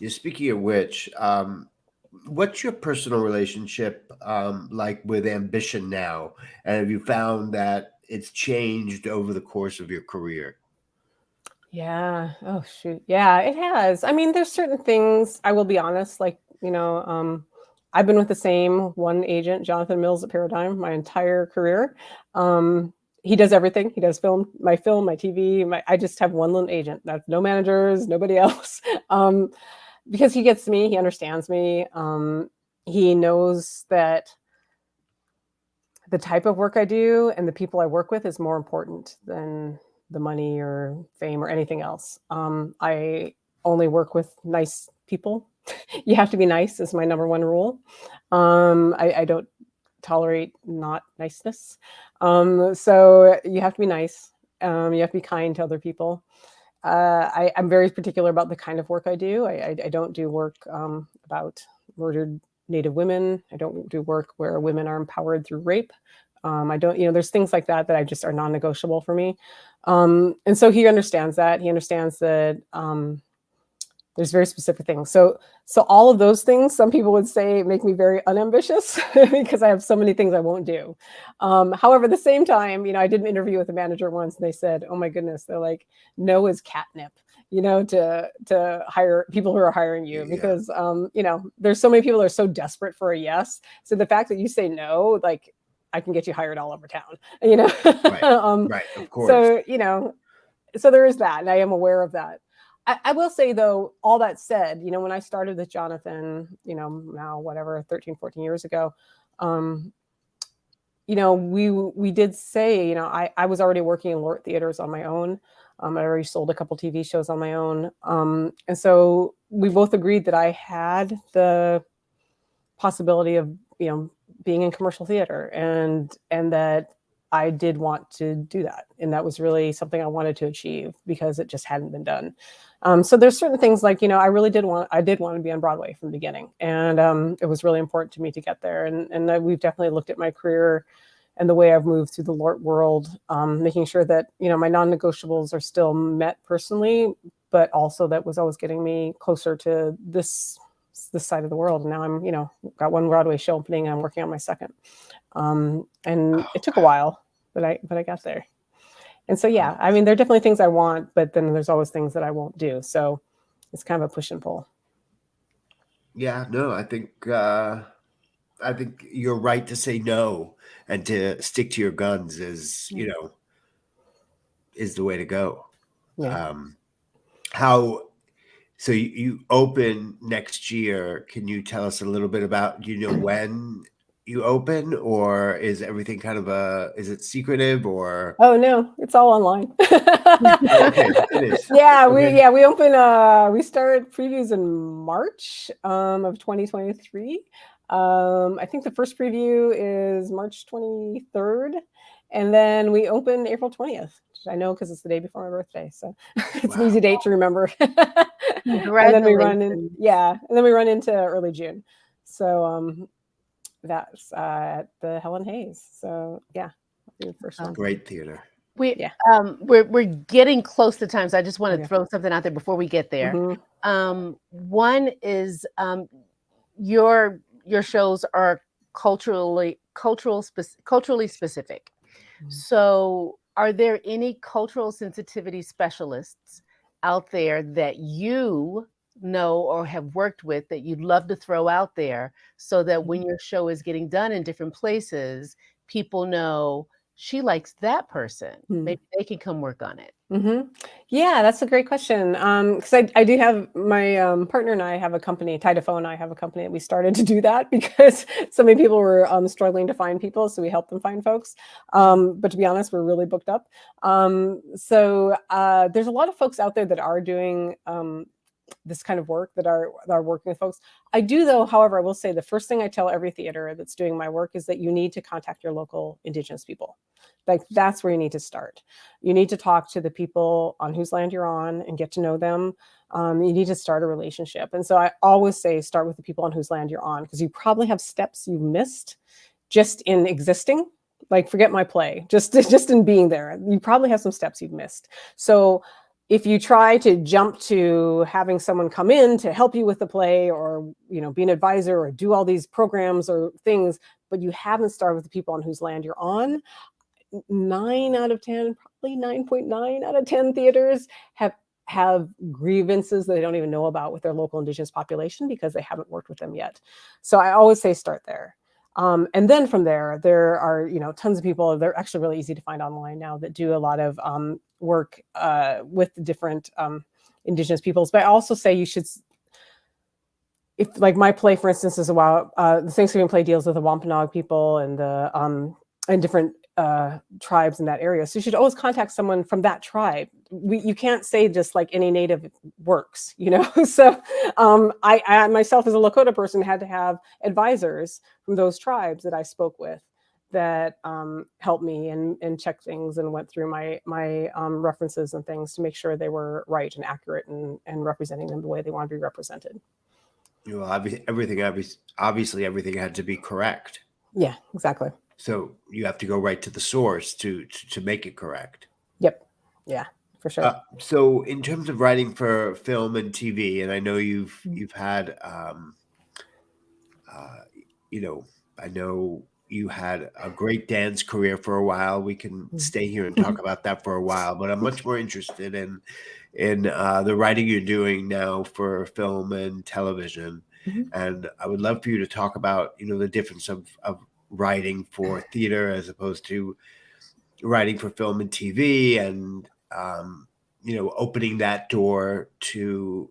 Speaking of which, what's your personal relationship like with ambition now? And have you found that it's changed over the course of your career? Yeah. Oh, shoot. Yeah, it has. I mean, there's certain things, I will be honest, like, I've been with the same one agent, Jonathan Mills at Paradigm, my entire career. He does everything. He does my TV. I just have one little agent. That's no managers, nobody else. Because he gets me, he understands me. He knows that the type of work I do and the people I work with is more important than the money or fame or anything else. I only work with nice people. You have to be nice is my number one rule. I don't tolerate not niceness. So you have to be nice. You have to be kind to other people. I'm very particular about the kind of work I do. I don't do work about murdered Native women. I don't do work where women are empowered through rape. I don't, there's things like that I just are non-negotiable for me. And so he understands that. He understands that there's very specific things. So all of those things, some people would say, make me very unambitious because I have so many things I won't do. However, at the same time, I did an interview with a manager once, and they said, "Oh my goodness," they're like, "No is catnip." To hire people who are hiring you, because there's so many people that are so desperate for a yes. So the fact that you say no, like, I can get you hired all over town. Right, of course. So so there is that, and I am aware of that. I will say, though, all that said, when I started with Jonathan, now whatever, 13, 14 years ago, we did say, I was already working in Lort theaters on my own. I already sold a couple TV shows on my own. And so we both agreed that I had the possibility of, being in commercial theater, and that I did want to do that. And that was really something I wanted to achieve because it just hadn't been done. So there's certain things like, I did want to be on Broadway from the beginning. And it was really important to me to get there. And we've definitely looked at my career and the way I've moved through the Lort world, making sure that, my non-negotiables are still met personally, but also that was always getting me closer to this side of the world. And now I'm, got one Broadway show opening, and I'm working on my second. And it took a while, but I got there. And so, yeah, I mean, there are definitely things I want, but then there's always things that I won't do. So it's kind of a push and pull. Yeah, no, I think you're right to say no and to stick to your guns is the way to go. Yeah. How So you open next year. Can you tell us a little bit about, do you know when you open, or is everything kind of is it secretive or? Oh no, it's all online. Okay, it is. Yeah, Okay. we open we started previews in March of 2023. I think the first preview is March 23rd, and then we open April 20th. Which I know because it's the day before my birthday, so it's an Wow. easy date to remember. And then we run in, Congratulations. yeah, and then we run into early June. So that's at the Helen Hayes. So yeah, the first one. Great theater. Yeah. We're getting close to time, so I just want to Okay. throw something out there before we get there. Mhm. One is your shows are culturally specific. Mhm. So, are there any cultural sensitivity specialists out there that you know or have worked with that you'd love to throw out there so that when your show is getting done in different places, people know she likes that person? Mhm. Maybe they can come work on it. Mm-hmm. Yeah, that's a great question. Because I do have my partner and I have a company, Tidafone and I have a company that we started to do that because so many people were struggling to find people, so we help them find folks. But to be honest, we're really booked up. So there's a lot of folks out there that are doing this kind of work that are working with folks. I do though, however, I will say the first thing I tell every theater that's doing my work is that you need to contact your local Indigenous people. Like that's where you need to start. You need to talk to the people on whose land you're on and get to know them. You need to start a relationship. And so I always say start with the people on whose land you're on because you probably have steps you missed just in existing. Like forget my play, just in being there. You probably have some steps you've missed. So if you try to jump to having someone come in to help you with the play or be an advisor or do all these programs or things, but you haven't started with the people on whose land you're on, 9 out of 10, probably 9.9 out of 10 theaters have grievances that they don't even know about with their local Indigenous population because they haven't worked with them yet. So I always say start there. And then from there are tons of people. They're actually really easy to find online now that do a lot of work with different Indigenous peoples. But I also say you should, if like my play, for instance, is about the Thanksgiving play deals with the Wampanoag people and the and different tribes in that area. So you should always contact someone from that tribe. You can't say just like any native works, So I myself as a Lakota person had to have advisors from those tribes that I spoke with that helped me and checked things and went through my references and things to make sure they were right and accurate and representing them the way they want to be represented. Obviously everything had to be correct. Yeah, exactly. So you have to go right to the source to make it correct. Yep. Yeah, for sure. So in terms of writing for film and TV, and I know you've had, I know you had a great dance career for a while. We can stay here and talk about that for a while, but I'm much more interested in the writing you're doing now for film and television. And I would love for you to talk about, the difference of writing for theater as opposed to writing for film and TV, and opening that door to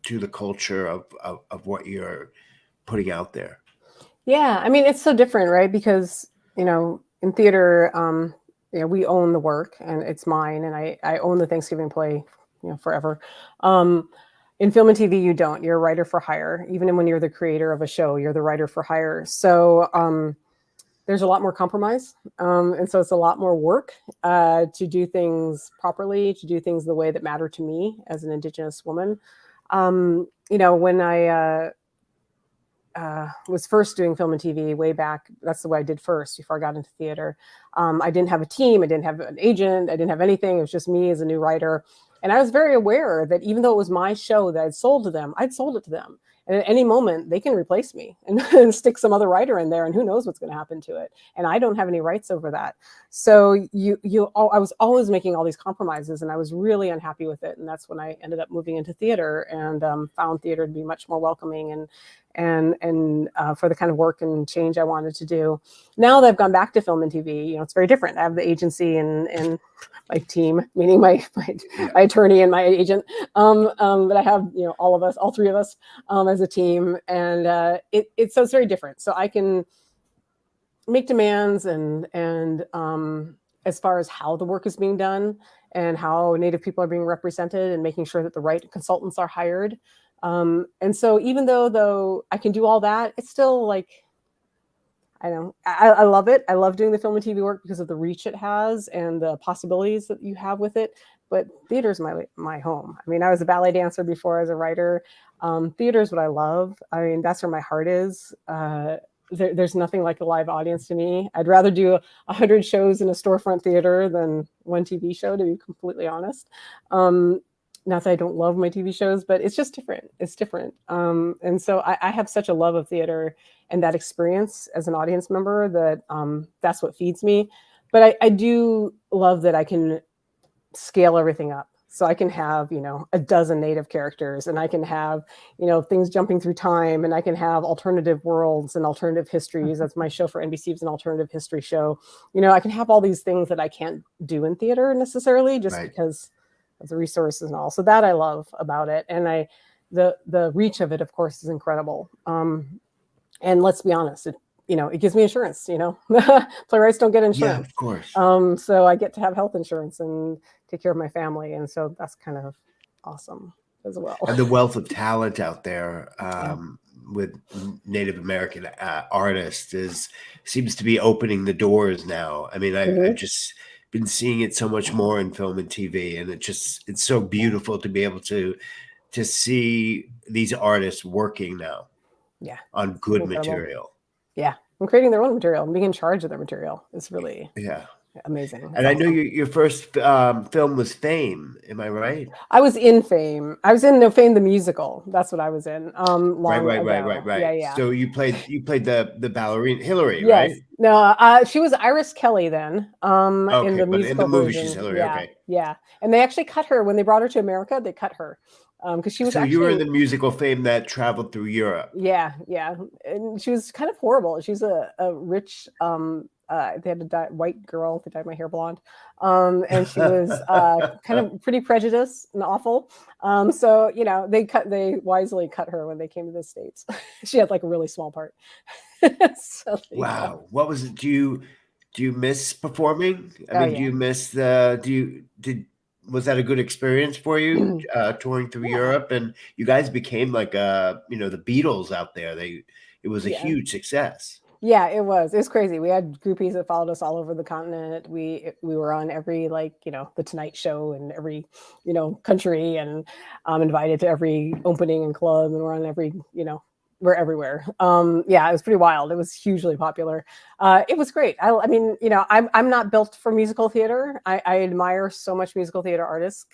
the culture of what you're putting out there. Yeah, I mean it's so different, right? Because in theater, we own the work and it's mine, and I own the Thanksgiving play, forever. In film and TV, you don't. You're a writer for hire. Even when you're the creator of a show, you're the writer for hire. So there's a lot more compromise. And so it's a lot more work to do things properly, to do things the way that matter to me as an Indigenous woman. When I was first doing film and TV way back, that's the way I did first before I got into theater. I didn't have a team. I didn't have an agent. I didn't have anything. It was just me as a new writer. And I was very aware that even though it was my show that I'd sold to them, I'd sold it to them. And at any moment, they can replace me and stick some other writer in there, and who knows what's going to happen to it. And I don't have any rights over that. So I was always making all these compromises, and I was really unhappy with it. And that's when I ended up moving into theater and found theater to be much more welcoming and for the kind of work and change I wanted to do. Now that I've gone back to film and TV, it's very different. I have the agency and my team, meaning my attorney and my agent. But I have all of us, all three of us, as a team, and so it's very different. So I can make demands and as far as how the work is being done and how Native people are being represented and making sure that the right consultants are hired. And so even though I can do all that, it's still like, I love it. I love doing the film and TV work because of the reach it has and the possibilities that you have with it. But theater is my home. I mean, I was a ballet dancer before as a writer. Theater is what I love. I mean, that's where my heart is. There's nothing like a live audience to me. I'd rather do 100 shows in a storefront theater than one TV show, to be completely honest. Not that I don't love my TV shows, but it's just different. It's different. And so I have such a love of theater and that experience as an audience member that that's what feeds me. But I do love that I can scale everything up. So I can have, a dozen Native characters, and I can have, things jumping through time, and I can have alternative worlds and alternative histories. That's my show for NBC. It's an alternative history show. I can have all these things that I can't do in theater necessarily just because of the resources and all. So that I love about it. And the reach of it, of course, is incredible. And let's be honest, it gives me insurance, playwrights don't get insurance. Yeah, of course. So I get to have health insurance and take care of my family. And so that's kind of awesome as well. And the wealth of talent out there with Native American artists seems to be opening the doors now. I mean, I've just been seeing it so much more in film and TV, and it's so beautiful to be able to see these artists working now on good material. Yeah, and creating their own material and being in charge of their material is really amazing. And awesome. I know your first film was Fame. Am I right? I was in Fame. I was in Fame the musical. That's what I was in. Right. Yeah. So you played the ballerina Hillary, yes. right? No, she was Iris Kelly then. Okay, in the but musical in the movie version. she's Hillary. Yeah, okay. Yeah, and they actually cut her when they brought her to America. They cut her. Because she was. So you were in the musical Fame that traveled through Europe. Yeah, and she was kind of horrible. She's a rich. They had a white girl that dyed my hair blonde, and she was kind of pretty prejudiced and awful. So they wisely cut her when they came to the States. She had like a really small part. So, wow, what was it? Do you miss performing? Do you miss was that a good experience for you touring through Europe? And you guys became like the Beatles out there. It was a huge success. Yeah, it was. It was crazy. We had groupies that followed us all over the continent. We were on every the Tonight Show in every country, and invited to every opening and club, and we're on every we're everywhere. It was pretty wild. It was hugely popular. It was great. I mean, I'm not built for musical theater. I admire so much musical theater artists.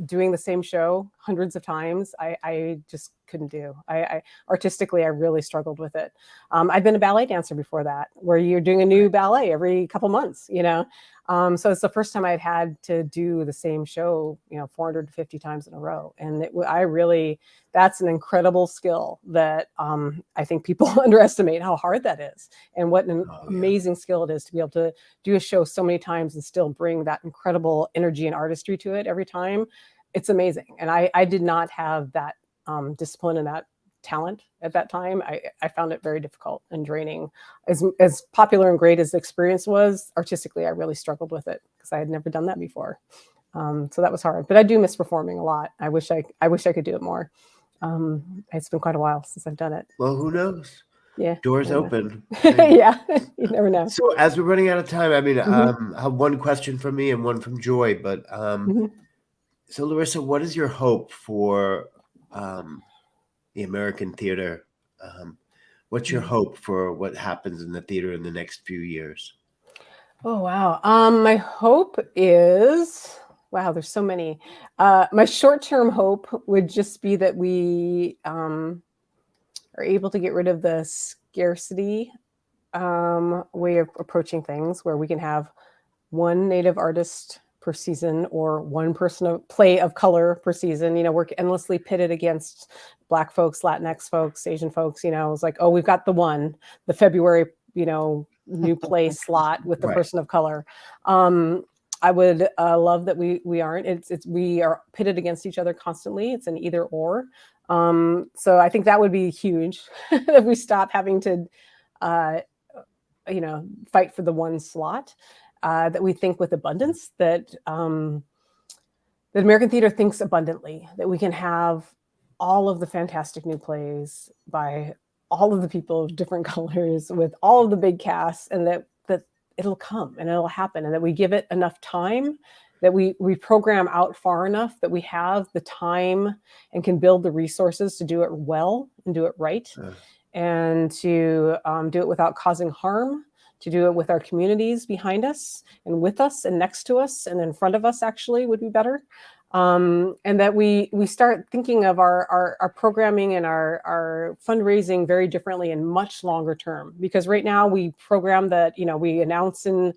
Doing the same show hundreds of times, I just couldn't do. I artistically, I really struggled with it. I'd been a ballet dancer before that, where you're doing a new ballet every couple months, so it's the first time I'd had to do the same show, 450 times in a row. And that's an incredible skill that I think people underestimate how hard that is, and what an amazing skill it is to be able to do a show so many times and still bring that incredible energy and artistry to it every time. It's amazing. And I did not have that discipline and that talent at that time. I found it very difficult and draining. As popular and great as the experience was, artistically, I really struggled with it because I had never done that before. So that was hard. But I do miss performing a lot. I wish I could do it more. It's been quite a while since I've done it. Well, who knows? Yeah, doors open. Yeah, you never know. So as we're running out of time, I mean, I have one question from me and one from Joy. But so Larissa, what is your hope for the American theater? What's your hope for what happens in the theater in the next few years? Oh, wow. My hope is, there's so many. My short-term hope would just be that we are able to get rid of the scarcity way of approaching things, where we can have one Native artist per season or one person of play of color per season. We're endlessly pitted against Black folks, Latinx folks, Asian folks. It's like, oh, we've got the February, new play slot with the Right. person of color. I would love that we aren't. We are pitted against each other constantly. It's an either or. So I think that would be huge if we stop having to, fight for the one slot. That we think with abundance. That American theater thinks abundantly. That we can have all of the fantastic new plays by all of the people of different colors with all of the big casts, and that it'll come and it'll happen, and that we give it enough time, that we program out far enough that we have the time and can build the resources to do it well and do it right, and to do it without causing harm, to do it with our communities behind us and with us and next to us and in front of us actually would be better. And that we start thinking of our programming and our fundraising very differently and much longer term. Because right now we program that, we announce in,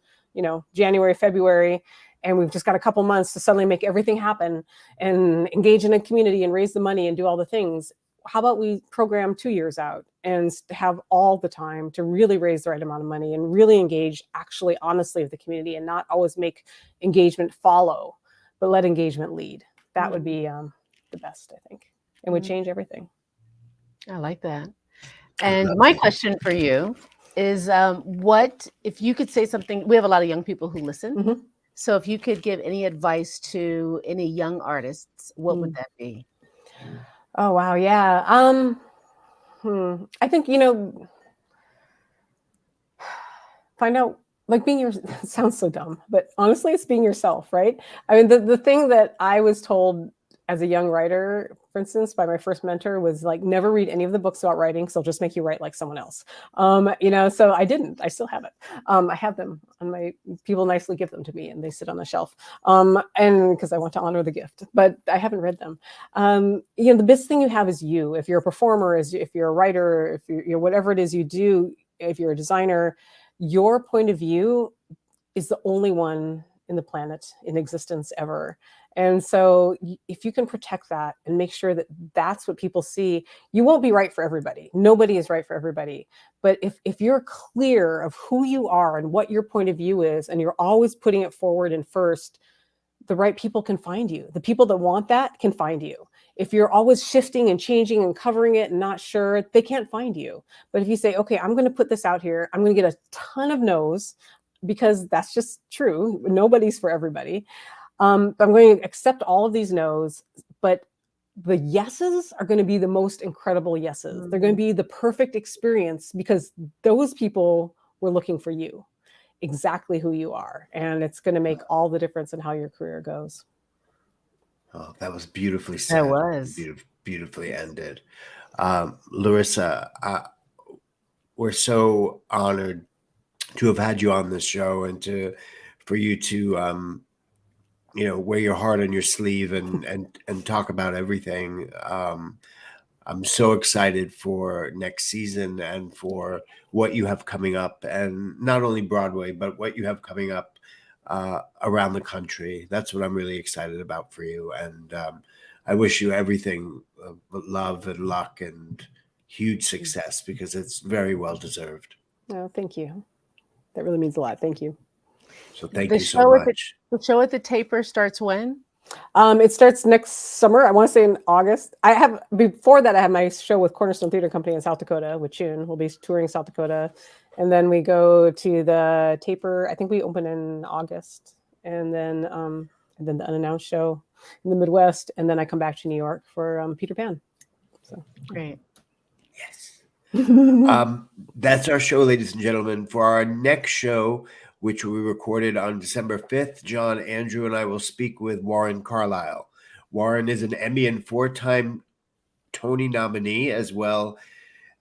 January, February, and we've just got a couple months to suddenly make everything happen and engage in a community and raise the money and do all the things. How about we program 2 years out and have all the time to really raise the right amount of money and really engage actually honestly with the community, and not always make engagement follow, but let engagement lead. That would be the best, I think, and would change everything. I like that. And my question for you is, what if you could say something? We have a lot of young people who listen. Mm-hmm. So if you could give any advice to any young artists, what would that be? Oh, wow. Yeah. I think, find out, like, being it sounds so dumb, but honestly, it's being yourself, right? I mean, the thing that I was told as a young writer, for instance, by my first mentor was like, never read any of the books about writing, because they'll just make you write like someone else. So I didn't. I still have it. I have them on my, people nicely give them to me and they sit on the shelf. And because I want to honor the gift, but I haven't read them. The best thing you have is you. If you're a performer, if you're a writer, if you're whatever it is you do, if you're a designer, your point of view is the only one in the planet in existence ever. And so if you can protect that and make sure that that's what people see, you won't be right for everybody. Nobody is right for everybody. But if you're clear of who you are and what your point of view is, and you're always putting it forward and first, the right people can find you. The people that want that can find you. If you're always shifting and changing and covering it and not sure, they can't find you. But if you say, okay, I'm going to put this out here, I'm going to get a ton of no's, because that's just true. Nobody's for everybody. I'm going to accept all of these no's, but the yeses are going to be the most incredible yeses. They're going to be the perfect experience, because those people were looking for you, exactly who you are. And it's going to make all the difference in how your career goes. Oh, that was beautifully said. That was beautifully ended. Larissa, we're so honored to have had you on this show, and for you to wear your heart on your sleeve and talk about everything. I'm so excited for next season and for what you have coming up, and not only Broadway, but what you have coming up around the country. That's what I'm really excited about for you. And I wish you everything but love and luck and huge success, because it's very well deserved. Oh, thank you. That really means a lot. Thank you. So thank you so much. The show at the Taper starts when? It starts next summer. I want to say in August. Before that, I have my show with Cornerstone Theater Company in South Dakota with Chun. We'll be touring South Dakota. And then we go to the Taper. I think we open in August. And then the unannounced show in the Midwest. And then I come back to New York for Peter Pan. So Great. Yes. That's our show, ladies and gentlemen. For our next show, which we recorded on December 5th, John, Andrew, and I will speak with Warren Carlyle. Warren is an Emmy and 4-time Tony nominee, as well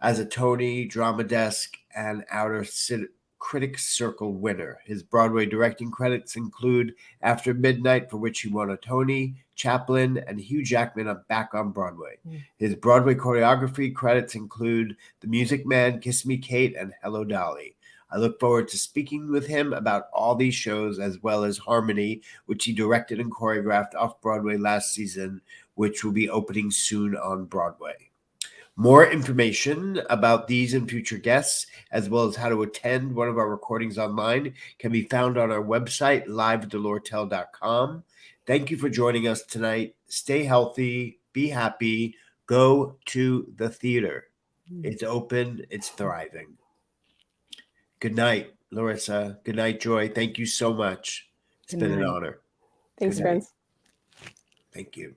as a Tony, Drama Desk, and Outer Critics Circle winner. His Broadway directing credits include After Midnight, for which he won a Tony, Chaplin, and Hugh Jackman on Back on Broadway. His Broadway choreography credits include The Music Man, Kiss Me Kate, and Hello Dolly. I look forward to speaking with him about all these shows, as well as Harmony, which he directed and choreographed off-Broadway last season, which will be opening soon on Broadway. More information about these and future guests, as well as how to attend one of our recordings online, can be found on our website, live@lortel.com. Thank you for joining us tonight. Stay healthy, be happy, go to the theater. It's open, it's thriving. Good night, Larissa. Good night, Joy. Thank you so much. It's Good been an night. honor. Thanks, Good night. friends. Thank you.